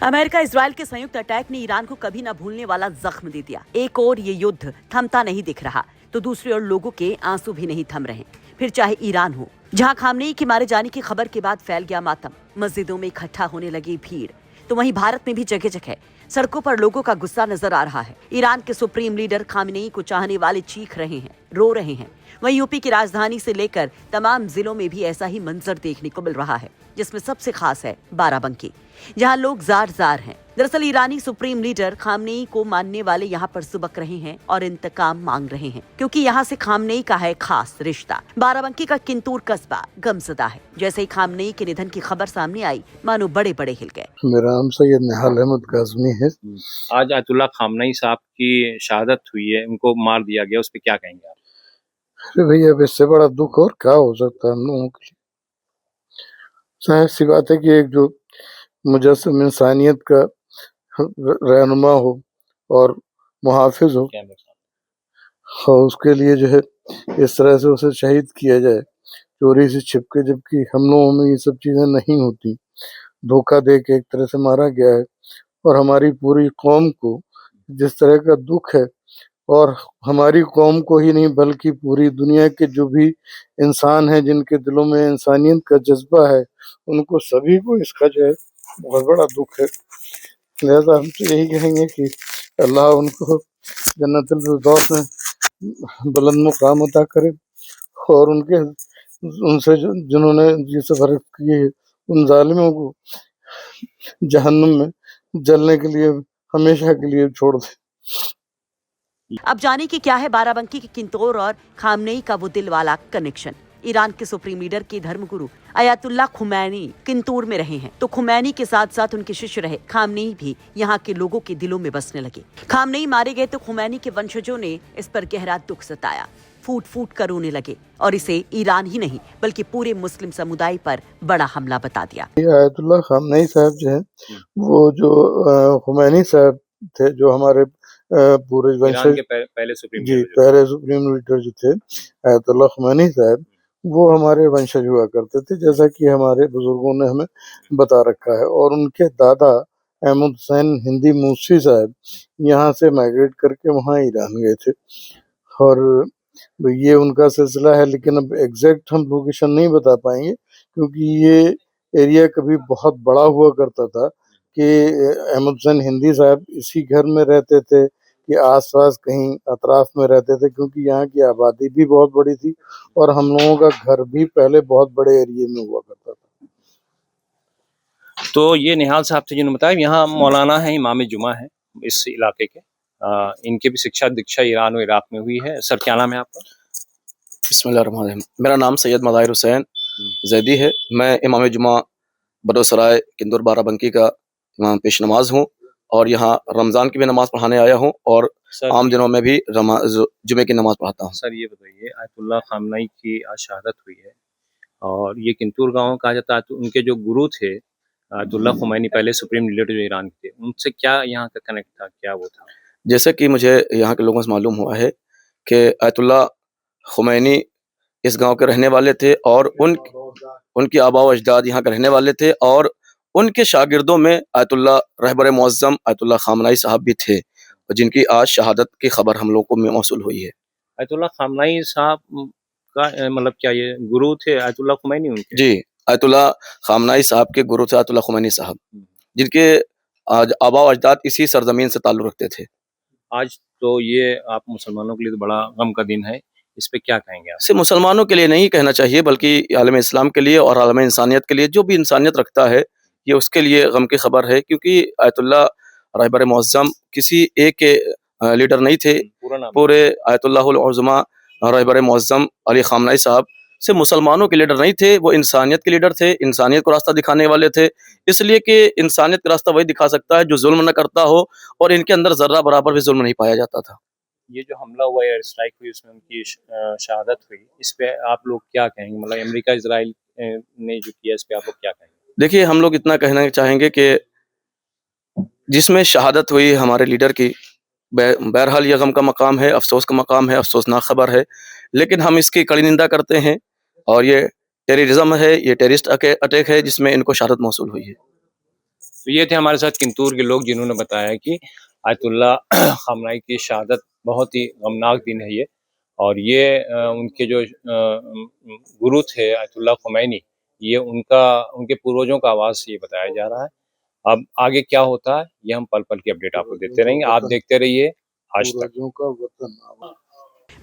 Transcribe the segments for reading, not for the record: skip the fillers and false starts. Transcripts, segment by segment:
America Israel के संयुक्त attack ने ईरान को कभी न भूलने वाला जख्म दे दिया। एक और ये युद्ध थमता नहीं दिख रहा तो दूसरी ओर लोगों के आंसू भी नहीं थम रहे। फिर चाहे ईरान हो, जहां खामनेई के मारे जाने की खबर के बाद फैल गया मातम, मस्जिदों में इकट्ठा होने लगी भीड़, तो वहीं भारत में भी जगह जगह सड़कों पर लोगों का गुस्सा नजर आ रहा है। ईरान के सुप्रीम लीडर खामनेई को चाहने वाले चीख रहे हैं, रो रहे हैं। वहीं यूपी की राजधानी से लेकर तमाम जिलों में भी ऐसा ही मंजर देखने को मिल रहा है, जिसमें सबसे खास है बाराबंकी, जहां लोग जार जार हैं। दरअसल ईरानी सुप्रीम लीडर खामनेई को मानने वाले यहां पर सुबक रहे हैं और इंतकाम मांग रहे हैं, क्योंकि यहां से खामनेई का है खास रिश्ता। बाराबंकी का किंतूर कस्बा गमज़दा है। जैसे ही खामनेई के निधन की खबर सामने आई, मानो बड़े बड़े हिल गए। मेरा नाम सैयद निहाल अहमद काज़मी है। आज आयतुल्लाह खामनेई साहब की शहादत हुई है, उनको मार दिया गया, उस पर क्या कहेंगे आप? अरे भैया, अब इससे बड़ा दुख और क्या हो सकता है हम लोगों के लिए। जाहिर सी बात है कि एक जो मुजस्सम इंसानियत का रहनुमा हो और मुहाफिज हो, और उसके लिए जो है इस तरह से उसे शहीद किया जाए चोरी से छिपके, जबकि हम लोगों में ये सब चीज़ें नहीं होती। धोखा दे के एक तरह से मारा गया है और हमारी पूरी कौम को जिस तरह का दुख है, और हमारी कौम को ही नहीं बल्कि पूरी दुनिया के जो भी इंसान हैं जिनके दिलों में इंसानियत का जज्बा है, उनको सभी को इसका जो है बहुत बड़ा दुख है। लिहाजा हम तो यही कहेंगे कि अल्लाह उनको जन्नतुल फिरदौस में बुलंद मुकाम अता करे, और उनके उनसे जिन्होंने ये सब हरकत की है, उन जालिमों को जहन्नुम में जलने के लिए हमेशा के लिए छोड़ दे। अब जाने की क्या है बाराबंकी के किंतौर और खामनेई का वो दिल वाला कनेक्शन। ईरान के सुप्रीम लीडर के धर्मगुरु अयातुल्लाह खुमैनी किंतूर में रहे हैं, तो खुमैनी के साथ साथ उनके शिष्य रहे खामनेई भी यहाँ के लोगों के दिलों में बसने लगे। खामनेई मारे गए तो खुमैनी के वंशजों ने इस पर गहरा दुख सताया, फूट फूट कर रोने लगे और इसे ईरान ही नहीं बल्कि पूरे मुस्लिम समुदाय पर बड़ा हमला बता दिया। अयातुल्लाह खामनेई साहब जो है, वो जो खुमैनी साहब थे, जो हमारे पूरे वंशज के पहले सुप्रीम जी पहले सुप्रीम लीडर जो थे अयातुल्लाह खुमैनी साहब, वो हमारे वंशज हुआ करते थे, जैसा कि हमारे बुजुर्गों ने हमें बता रखा है। और उनके दादा अहमद हुसैन हिंदी मूसी साहब यहाँ से माइग्रेट करके वहाँ ईरान गए थे, और ये उनका सिलसिला है। लेकिन अब एग्जैक्ट हम लोकेशन नहीं बता पाएंगे, क्योंकि ये एरिया कभी बहुत बड़ा हुआ करता था कि अहमद हुसैन हिंदी साहब इसी घर में रहते थे कि आसपास कहीं अतराफ में रहते थे, क्योंकि यहाँ की आबादी भी बहुत बड़ी थी और हम लोगों का घर भी पहले बहुत बड़े एरिया में हुआ करता था। तो ये निहाल साहब थे जिन्होंने बताया, यहाँ मौलाना है, इमाम जुमा है इस इलाके के। इनकी भी शिक्षा दीक्षा ईरान और इराक में हुई है। सर, क्या नाम है आपका? बिस्मिल्लाहिर्रहमानिर्रहीम। मेरा नाम सैयद मज़ाहिर हुसैन जैदी है। मैं इमाम जुमा बडोसराय किंदौर बाराबंकी का इमाम पेश नमाज हूँ, और यहाँ रमज़ान की भी नमाज़ पढ़ाने आया हूँ और आम दिनों में भी जुमे की नमाज़ पढ़ाता हूँ। सर, ये बताइए, आयतुल्लाह खामनेई की आज शहादत हुई है और ये किंतूर गाँव कहा जाता है, तो उनके जो गुरु थे आयतुल्लाह खुमैनी, पहले सुप्रीम लीडर जो ईरान के थे, उनसे क्या यहाँ का कनेक्ट था, क्या वो था? जैसे कि मुझे यहाँ के लोगों से मालूम हुआ है कि आयतुल्लाह खुमैनी इस गांव के रहने वाले थे, और उनके आबा व अजदाद यहाँ के रहने वाले थे, और उनके शागिर्दों में आयतुल्लाह रहबर मुअज़्ज़म आयतुल्लाह खामनेई साहब भी थे, जिनकी आज शहादत की खबर हम लोग को मौसूल हुई है। आयतुल्लाह खामनेई साहब का मतलब क्या ये गुरु थे आयतुल्लाह खुमैनी उनके? जी, आयतुल्लाह खामनेई साहब के गुरु थे आयतुल्लाह खुमैनी साहब, जिनके आज आबा व अजदाद इसी सरजमीन से ताल्लुक़ रखते थे। आज तो ये आप मुसलमानों के लिए तो बड़ा गम का दिन है, इस पे क्या कहेंगे आप? सिर्फ मुसलमानों के लिए नहीं कहना चाहिए, बल्कि आलम इस्लाम के लिए और आलम इंसानियत के लिए, जो भी इंसानियत रखता है, ये उसके लिए गम की खबर है। क्योंकि आयतुल्लाह रहबर मुअज़्ज़म किसी एक के लीडर नहीं थे, पूरे आयतुल्लाहुल उज़्मा रहबर मुअज़्ज़म अली खामनेई साहब से मुसलमानों के लीडर नहीं थे, वो इंसानियत के लीडर थे, इंसानियत को रास्ता दिखाने वाले थे। इसलिए कि इंसानियत का रास्ता वही दिखा सकता है जो जुल्म न करता हो, और इनके अंदर ज़र्रा बराबर भी जुल्म नहीं पाया जाता था। ये जो हमला हुआ, एयर स्ट्राइक हुई, उसमें उनकी शहादत हुई, इस पे आप लोग क्या कहेंगे? मतलब अमेरिका इजराइल ने जो किया, इस पे आप लोग क्या कहेंगे? देखिए, हम लोग इतना कहना चाहेंगे कि जिसमें शहादत हुई हमारे लीडर की, बहरहाल ये गम का मकाम है, अफसोस का मकाम है, अफसोसनाक खबर है, लेकिन हम इसकी कड़ी निंदा करते हैं, और ये टेररिज्म है, ये टेररिस्ट अटैक है जिसमें इनको शहादत मौसूल हुई है। तो ये थे हमारे साथ किंतूर के लोग जिन्होंने बताया कि आयतुल्ला खामनाई की शहादत बहुत ही गमनाक दिन है ये, और ये उनके जो गुरु थे आयतुल्ला खुमैनी, ये उनके पूर्वजों का आवाज से ये बताया जा रहा है। अब आगे क्या होता है ये हम पल पल की अपडेट आपको देते रहेंगे। आप देखते रहिए आज तक। पूर्वजों का वतन।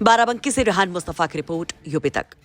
बाराबंकी से रेहान मुस्तफा की रिपोर्ट, यूपी तक।